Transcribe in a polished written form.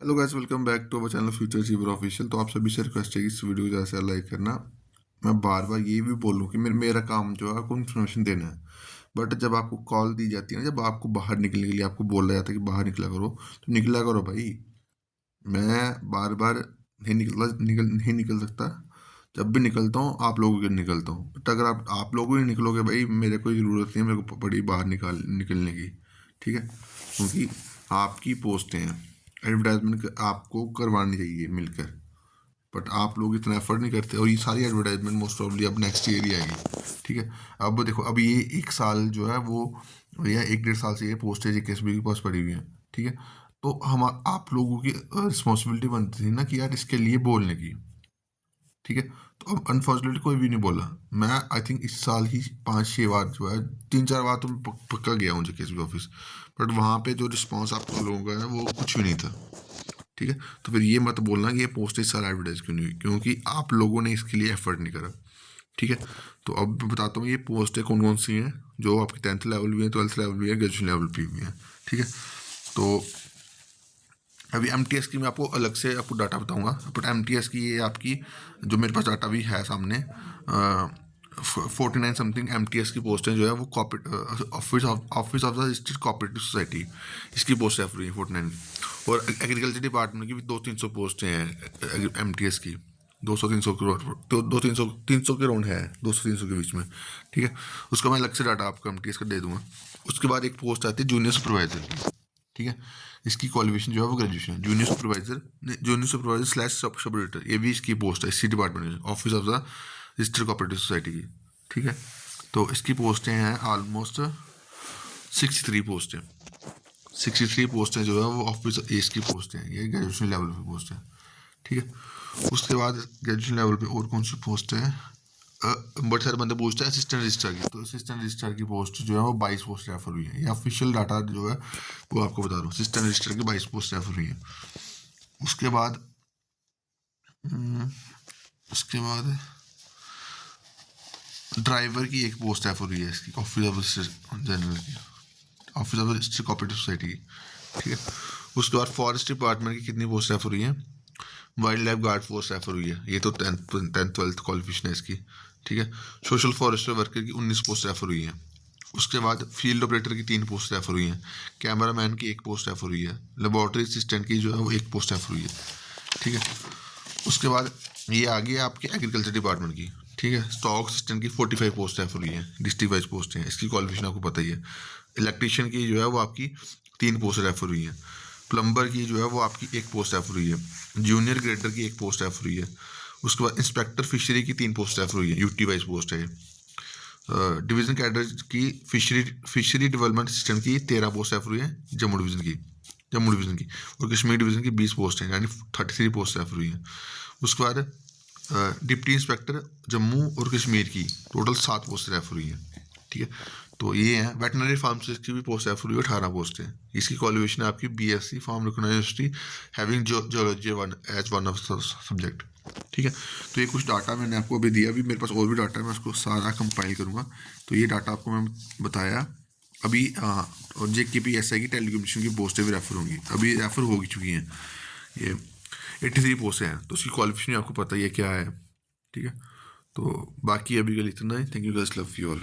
Hello guys, welcome back to our channel future achiever official. तो आप सभी से रिक्वेस्ट है कि इस वीडियो को ज़्यादा से लाइक करना। मैं बार बार ये भी बोलूँ कि मेरा काम जो है आपको इन्फॉर्मेशन देना है। बट जब आपको कॉल दी जाती है ना, जब आपको बाहर निकलने के लिए आपको बोला जाता है कि बाहर निकला करो, तो निकला करो भाई। मैं बार बार नहीं निकल सकता। जब भी निकलता हूँ आप लोगों के लिए निकलता हूँ, बट अगर आप लोग ही निकलोगे भाई, मेरे कोई ज़रूरत नहीं है मेरे को बड़ी बाहर निकलने की। ठीक है, क्योंकि आपकी पोस्टें हैं, एडवर्टाइजमेंट आपको करवानी चाहिए मिलकर। बट आप लोग इतना एफर्ट नहीं करते, और ये सारी एडवर्टाइजमेंट मोस्ट प्रॉब्ली अब नेक्स्ट ईयर ही आएगी। ठीक है, अब देखो, अब ये एक साल जो है वो, या एक डेढ़ साल से ये पोस्टेज केएसबी के पास पड़ी हुई है। ठीक है, तो हम आप लोगों की रिस्पॉन्सिबिलिटी बनती थी ना कि यार इसके लिए बोलने की। ठीक है, तो अब अनफॉर्चुनेटली कोई भी नहीं बोला। मैं आई थिंक इस साल ही 5-6 बार जो है, 3-4 बार तो मैं पक्का गया हूँ केएसबी ऑफिस। बट वहाँ पे जो रिस्पॉन्स आप लोगों का है वो कुछ भी नहीं था। ठीक है, तो फिर ये मत बोलना कि ये पोस्ट इस साल एडवर्टाइज क्यों नहीं हुई, क्योंकि आप लोगों ने इसके लिए एफर्ट नहीं करा। ठीक है, तो अब मैं बताता हूँ ये पोस्टें कौन कौन सी हैं जो आपकी 10th लेवल भी है, 12th लेवल भी है, ग्रेजुएशन लेवल भी है। ठीक है, तो अभी एमटीएस की मैं आपको अलग से आपको डाटा बताऊंगा, बट एमटीएस की ये आपकी जो मेरे पास डाटा भी है सामने, 49 समथिंग एमटीएस की पोस्टें जो है वो office of the district cooperative society, इसकी पोस्ट है फ्री 49। और एग्रीकल्चर डिपार्टमेंट की भी 200-300 पोस्टें हैं एमटीएस की। 200-300 करोड़, तो 200-300 के राउंड है, 200-300 के बीच में। ठीक है, उसका मैं अलग से डाटा आपको एमटीएस का दे दूंगा। उसके बाद एक पोस्ट आती है जूनियर सुपरवाइजर की। ठीक है, इसकी क्वालिफिकेशन जो है वो ग्रेजुएशन है। Junior supervisor slash sub editor, ये भी इसकी पोस्ट है इसी डिपार्टमेंट में, office of the register cooperative society की। ठीक है, तो इसकी पोस्टें हैं ऑलमोस्ट 63 पोस्टें। 63 पोस्टें जो है वो ऑफिस एस की पोस्टें हैं, ये ग्रेजुएशन लेवल पे पोस्ट है। ठीक है, उसके बाद ग्रेजुएशन लेवल पे और कौन सी पोस्ट है, बट सारे बंदे पूछते हैं असिस्टेंट रजिस्ट्रार की। तो असिस्टेंट रजिस्ट्रार की पोस्ट जो है वो 22 पोस्ट रेफर हुई है। ये ऑफिशियल डाटा जो है वो आपको बता रहा हूँ, असिस्टेंट रजिस्ट्रार की 22 पोस्ट रेफर हुई है। उसके बाद हम्म, उसके बाद ड्राइवर की एक पोस्ट रेफर हुई है, इसकी ऑफिस ऑफ जनरल की, office of register cooperative society की। ठीक है, उसके बाद फॉरेस्ट डिपार्टमेंट की कितनी पोस्ट रेफर हुई है, wild life guard post refer हुई है, ये तो 10th 12th क्वालिफिकेशन है इसकी। ठीक है, सोशल फॉरेस्टर वर्कर की 19 पोस्ट रेफर हुई है। उसके बाद फील्ड ऑपरेटर की 3 पोस्ट रेफर हुई हैं। कैमरा मैन की 1 पोस्ट रेफर हुई है। लेबोरेटरी असिस्टेंट की जो है वो 1 पोस्ट रेफर हुई है। ठीक है, उसके बाद ये आ गई आपके एग्रीकल्चर डिपार्टमेंट की। ठीक है, स्टॉक असिस्टेंट की 45 पोस्ट रेफर हुई है, डिस्ट्रिक्ट वाइज पोस्ट हैं, इसकी क्वालिफिकेशन आपको पता ही है। इलेक्ट्रीशियन की जो है वो आपकी 3 पोस्ट रेफर हुई है। प्लम्बर की जो है वो आपकी 1 पोस्ट रेफर हुई है। जूनियर ग्रेडर की 1 पोस्ट रेफर हुई है। उसके बाद इंस्पेक्टर फिशरी की 3 पोस्ट रेफर हुई है, यूटी वाइज पोस्ट है। डिवीजन कैडर की फिशरी डेवलपमेंट असिस्टेंट की 13 पोस्ट रेफर हुई है जम्मू डिवीजन की। और कश्मीर डिवीजन की 20 पोस्ट हैं, यानी 33 पोस्ट रेफर हुई हैं। उसके बाद डिप्टी इंस्पेक्टर जम्मू और कश्मीर की टोटल 7 पोस्ट रेफर हुई हैं। ठीक है, तो ये है। वेटनरी फार्मासिस्ट की भी पोस्ट रेफर हुई है, 18 पोस्ट है। इसकी क्वालिफिकेशन है आपकी BSc from recognised university having geology as one of subject. ठीक है, तो ये कुछ डाटा मैंने आपको अभी दिया, अभी मेरे पास और भी डाटा है, मैं उसको सारा कंपाइल करूँगा। तो ये डाटा आपको मैं बताया अभी। और JKPSI की टेलीकम्युनिकेशन की पोस्टें भी रेफर होंगी, अभी रेफर हो चुकी हैं। ये 83 पोस्टें हैं, तो उसकी क्वालिफिकेशन आपको पता ही है क्या है। ठीक है, तो बाकी अभी के लिए इतना ही। Thank you guys, love you all.